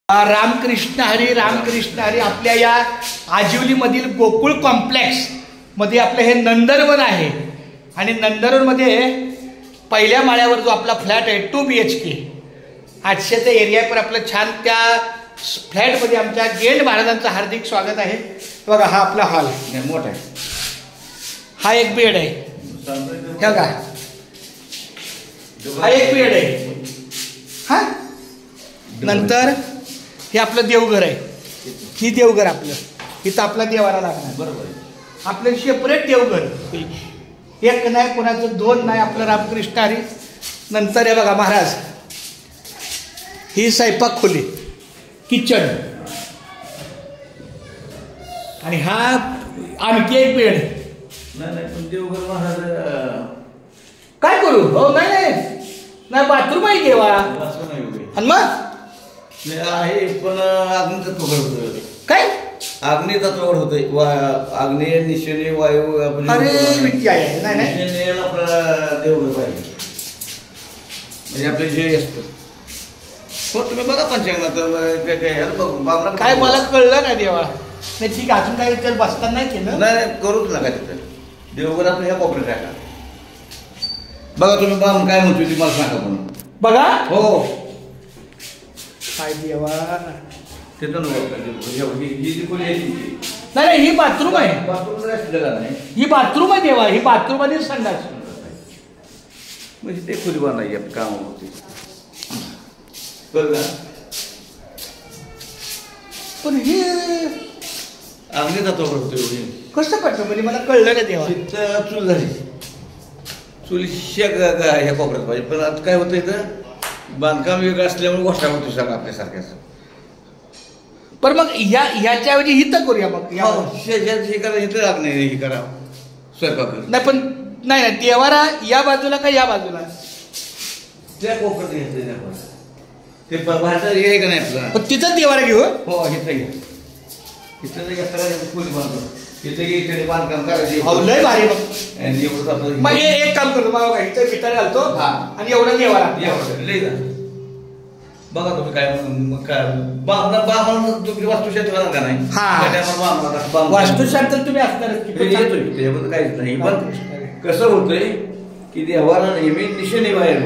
रामकृष्ण हरी आपल्या या आजिवलीमधील गोकुळ कॉम्प्लेक्स मध्ये आपलं हे नंदनवन आहे आणि नंदनवनमध्ये पहिल्या माळ्यावर जो आपला फ्लॅट आहे 2 BHK 800चा एरिया पर आपलं छान त्या फ्लॅटमध्ये आमच्या गेंड महाराजांचं हार्दिक स्वागत आहे. बघा हा आपला हॉल मोठा आहे, हा एक बेड आहे, हे बघा हा एक बेड आहे. हा नंतर हे आपलं देवघर आहे, ही देवघर आपलं इथं आपला देवाला लागणार बरोबर. आपलं सेपरेट देवघर एक नाही, कोणाचं 2 नाही, आपलं रामकृष्ण हरी. नंतर हे बघा महाराज, ही स्वयंपाक खोली किचन आणि हा आणखी एक बेड. देवघर महाराज काय करू हो नाही बाथरूम आहे देवा आणि मग आहे पण अग्नितत्व होतं. काय अग्नितत्वावर होतंय, अग्नी निशेने वायू नाही आपला देवघर पाहिजे म्हणजे आपले जे असतं. हो तुम्ही बघा पंचांगात काय मला कळलं नाही देवा. नाही ठीक आहे, अजून काय तर बसताना नाही केलं. नाही करूच नका तिथं. देवघर आपलं ह्या कोपऱ्यात टाका. बघा तुम्ही बाम काय म्हणतो ती मला सांगा पण बघा. हो काय देवा तिथं नाही ही बाथरूम आहे, नाही ही बाथरूम आहे देवा, ही बाथरूम मध्ये संडास म्हणजे ते खुली बांधायची आपली काम होती बरं. पण हे अग्नितत्वावर होतं एवढी कसं पडतं म्हणजे मला कळलं नाही देवा. तिथं चूल झाली, चुलीच्या ह्या कोपऱ्यात पाहिजे. पण आता काय होतं इथं बांधकाम वेगळं असल्यामुळे गोष्ट होतो सगळं आपल्यासारख्याच. पण मग ह्याच्याऐवजी हिथं करूया मग हे करा, इथं लागणे हे करा स्वयंपाक नाही. पण नाही देवारा या बाजूला का या बाजूला त्या कोपऱ्यात घेतलं ते बाहेरचं हे का नाही आपलं. पण तिथंच देवारा घेऊ. हो इथं घ्या, इथं खोली बांधतो, इथं इकडे बांधकाम करायचे. लय भारी. मग मग एक काम करतो बाबा, इथं पितळ घालतो आणि एवढं देवारा. बघा तुम्ही काय तुम्ही वास्तुशास्त्र का नाही. वास्तुशास्त्र तुम्ही असणार त्याच्याबद्दल काहीच नाही. पण कसं होतंय की देवाला नेहमी दिशेने बाहेर